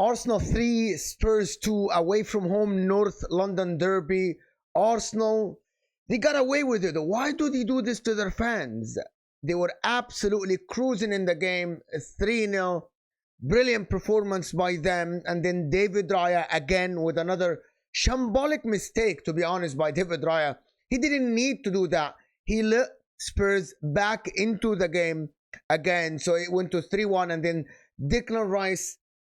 Arsenal 3, Spurs 2, away from home, North London derby. Arsenal, they got away with it. Why do they do this to their fans? They were absolutely cruising in the game, 3-0. Brilliant performance by them. And then David Raya again with another shambolic mistake, to be honest, by David Raya. He didn't need to do that. He let Spurs back into the game again. So it went to 3-1, and then Declan Rice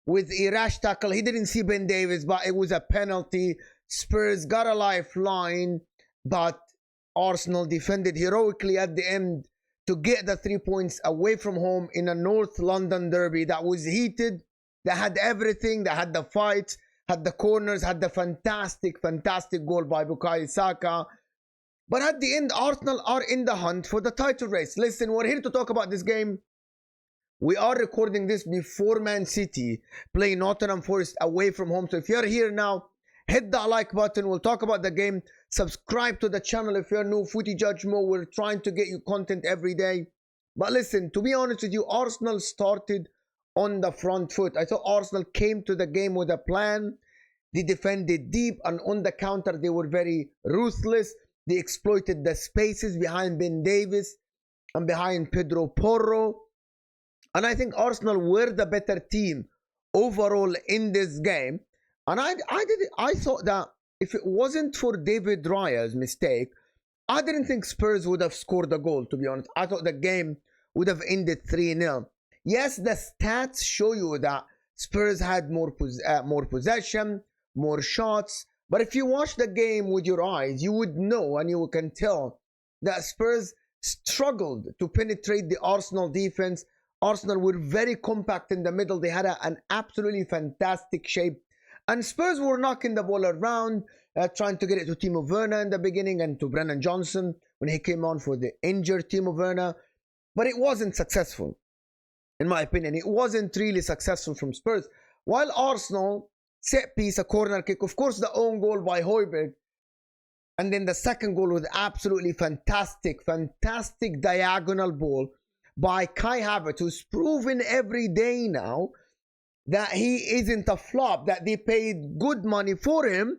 with a rash tackle. He didn't see Ben Davies, but it was a penalty. Spurs got a lifeline, but Arsenal defended heroically at the end to get the 3 points away from home in a North London derby that was heated, that had everything, that had the fights, had the corners, had the fantastic goal by Bukayo Saka. But at the end, Arsenal are in the hunt for the title race. Listen, we're here to talk about this game. We are recording this before Man City play Nottingham Forest away from home. So if you're here now, hit that like button. We'll talk about the game. Subscribe to the channel if you're new. Footy Judge Mo. We're trying to get you content every day. But listen, to be honest with you, Arsenal started on the front foot. I thought Arsenal came to the game with a plan. They defended deep, and on the counter, they were very ruthless. They exploited the spaces behind Ben Davies and behind Pedro Porro. And I think Arsenal were the better team overall in this game. And I thought that if it wasn't for David Raya's mistake, I didn't think Spurs would have scored a goal, to be honest. I thought the game would have ended 3-0. Yes, the stats show you that Spurs had more possession, more shots. But if you watch the game with your eyes, you would know and you can tell that Spurs struggled to penetrate the Arsenal defense. Arsenal were very compact in the middle. They had an absolutely fantastic shape. And Spurs were knocking the ball around, trying to get it to Timo Werner in the beginning and to Brennan Johnson when he came on for the injured Timo Werner. But it wasn't successful, in my opinion. It wasn't really successful from Spurs. While Arsenal, set piece, a corner kick, of course the own goal by Højbjerg, and then the second goal was absolutely fantastic diagonal ball by Kai Havertz, who's proven every day now that he isn't a flop, that they paid good money for him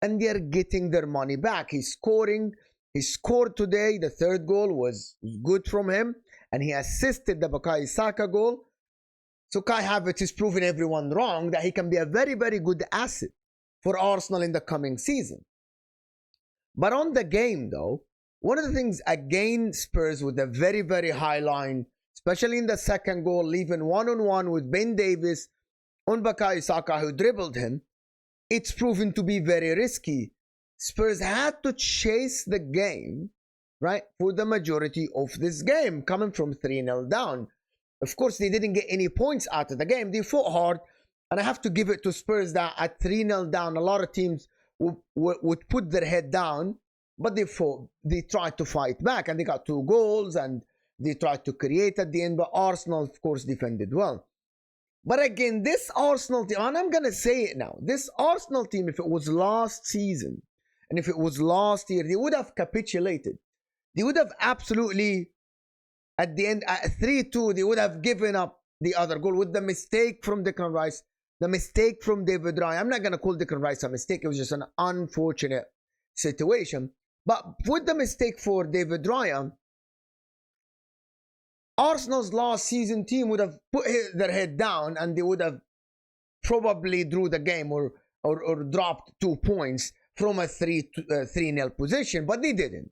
and they're getting their money back. He's scoring. He scored today. The third goal was good from him, and he assisted the Bukayo Saka goal. So Kai Havertz is proving everyone wrong that he can be a very good asset for Arsenal in the coming season. But on the game though, one of the things again, Spurs with a very high line, especially in the second goal, leaving one-on-one with Ben Davies on Bukayo Saka, who dribbled him, it's proven to be very risky. Spurs had to chase the game, right, for the majority of this game, coming from 3-0 down. Of course, they didn't get any points out of the game. They fought hard, and I have to give it to Spurs that at 3-0 down, a lot of teams would put their head down, but they fought. They tried to fight back, and they got 2 goals, and they tried to create at the end, but Arsenal, of course, defended well. But again, this Arsenal team, and I'm going to say it now, this Arsenal team, if it was last season, and if it was last year, they would have capitulated. They would have absolutely, at the end, at 3-2, they would have given up the other goal with the mistake from Declan Rice, the mistake from David Raya. I'm not going to call Declan Rice a mistake. It was just an unfortunate situation. But with the mistake for David Raya, Arsenal's last season team would have put their head down and they would have probably drew the game or dropped 2 points from a 3-0 position, but they didn't.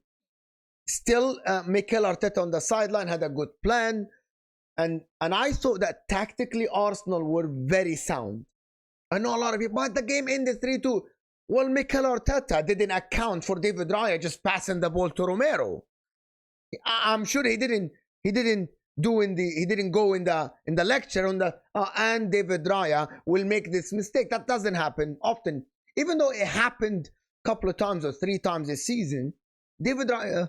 Still, Mikel Arteta on the sideline had a good plan, and I thought that tactically Arsenal were very sound. I know a lot of people, but the game ended 3-2. Well, Mikel Arteta didn't account for David Raya just passing the ball to Romero. I'm sure he didn't go in the lecture on the and David Raya will make this mistake. That doesn't happen often, even though it happened a couple of times or 3 times this season. David Raya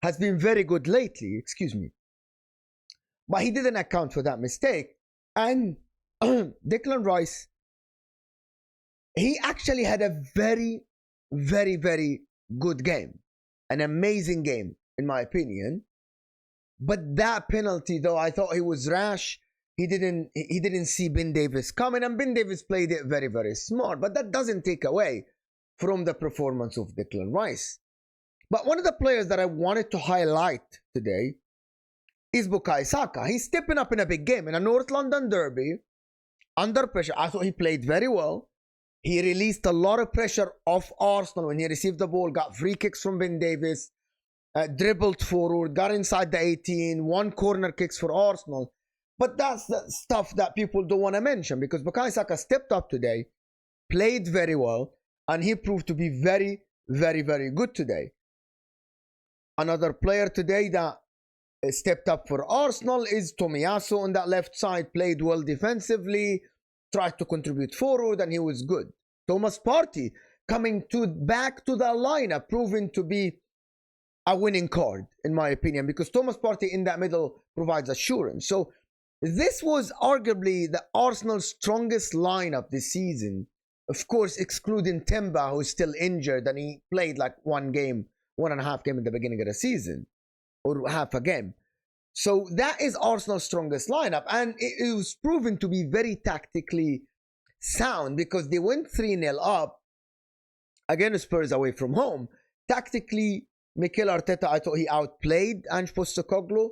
has been very good lately, excuse me, but he didn't account for that mistake. And Declan Rice, he actually had a very good game, an amazing game in my opinion. But that penalty, though, I thought he was rash. he didn't see Ben Davies coming, and Ben Davies played it very, very smart. But that doesn't take away from the performance of Declan Rice. But one of the players that I wanted to highlight today is Bukayo Saka. He's stepping up in a big game in a North London derby under pressure. I thought he played very well. He released a lot of pressure off Arsenal when he received the ball, got free kicks from Ben Davies, dribbled forward, got inside the 18, won corner kicks for Arsenal. But that's the stuff that people don't want to mention, because Bukayo Saka stepped up today, played very well, and he proved to be very, very, very good today. Another player today that stepped up for Arsenal is Tomiyasu on that left side, played well defensively, tried to contribute forward, and he was good. Thomas Partey coming back to the lineup, proving to be a winning card, in my opinion, because Thomas Partey in that middle provides assurance. So this was arguably the Arsenal's strongest lineup this season. Of course, excluding Timber, who's still injured, and he played like 1.5 game in the beginning of the season, or half a game. So that is Arsenal's strongest lineup, and it was proven to be very tactically sound, because they went 3-0 up against Spurs away from home. Tactically, Mikel Arteta, I thought he outplayed Ange Postecoglou.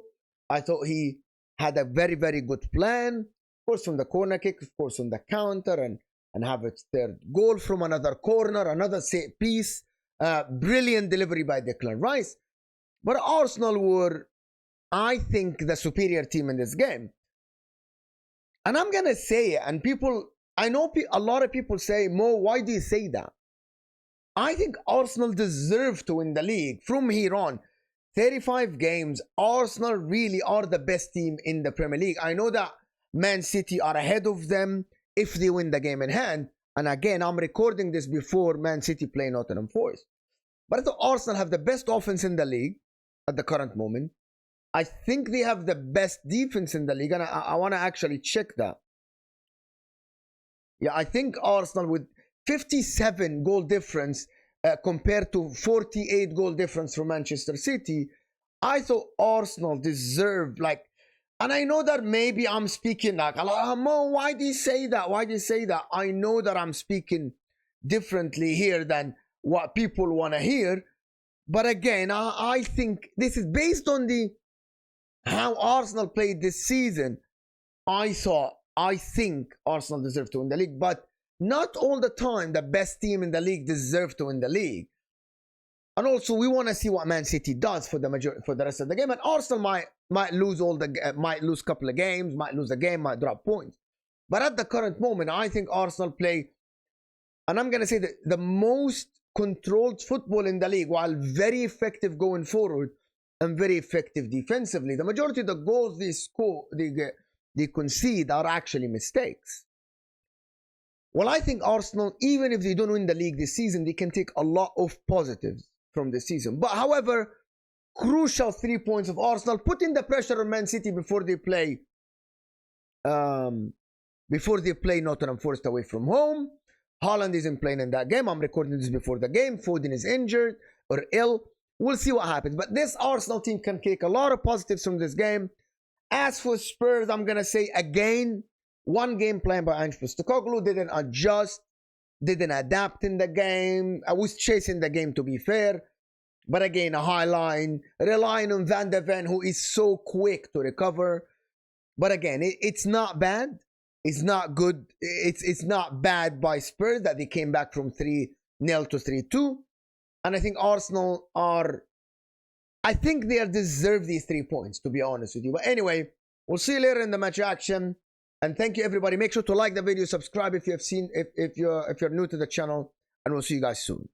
I thought he had a very, very good plan. Of course, from the corner kick, of course, on the counter, and have its third goal from another corner, another set piece. Brilliant delivery by Declan Rice. But Arsenal were, I think, the superior team in this game. And I'm going to say it, and I know a lot of people say, Mo, why do you say that? I think Arsenal deserve to win the league from here on. 35 games, Arsenal really are the best team in the Premier League. I know that Man City are ahead of them if they win the game in hand. And again, I'm recording this before Man City play Nottingham Forest. But I think Arsenal have the best offense in the league at the current moment. I think they have the best defense in the league, and I want to actually check that. Yeah, I think Arsenal with 57 goal difference compared to 48 goal difference from Manchester City, I thought Arsenal deserved, and I know that maybe I'm speaking like, Mo, why do you say that? Why do you say that? I know that I'm speaking differently here than what people want to hear. But again, I think this is based on how Arsenal played this season. I think Arsenal deserve to win the league, but not all the time the best team in the league deserve to win the league. And also, we want to see what Man City does for the rest of the game. And Arsenal might lose a couple of games, might lose a game, might drop points. But at the current moment, I think Arsenal play, and I'm going to say that the most controlled football in the league, while very effective going forward and very effective defensively. The majority of the goals they concede are actually mistakes. Well, I think Arsenal, even if they don't win the league this season, they can take a lot of positives from this season. But however, crucial 3 points of Arsenal, putting the pressure on Man City before they play Nottingham Forest away from home. Haaland isn't playing in that game. I'm recording this before the game. Foden is injured or ill. We'll see what happens. But this Arsenal team can take a lot of positives from this game. As for Spurs, I'm going to say again, one game plan by Ange Postecoglou, didn't adjust, didn't adapt in the game. I was chasing the game, to be fair. But again, a high line, relying on Van de Ven, who is so quick to recover. But again, it's not bad. It's not good. It's not bad by Spurs that they came back from 3-0 to 3-2. And I think Arsenal I think they deserve these 3 points, to be honest with you. But anyway, we'll see you later in the match action. And thank you, everybody. Make sure to like the video, subscribe if you're new to the channel, and we'll see you guys soon.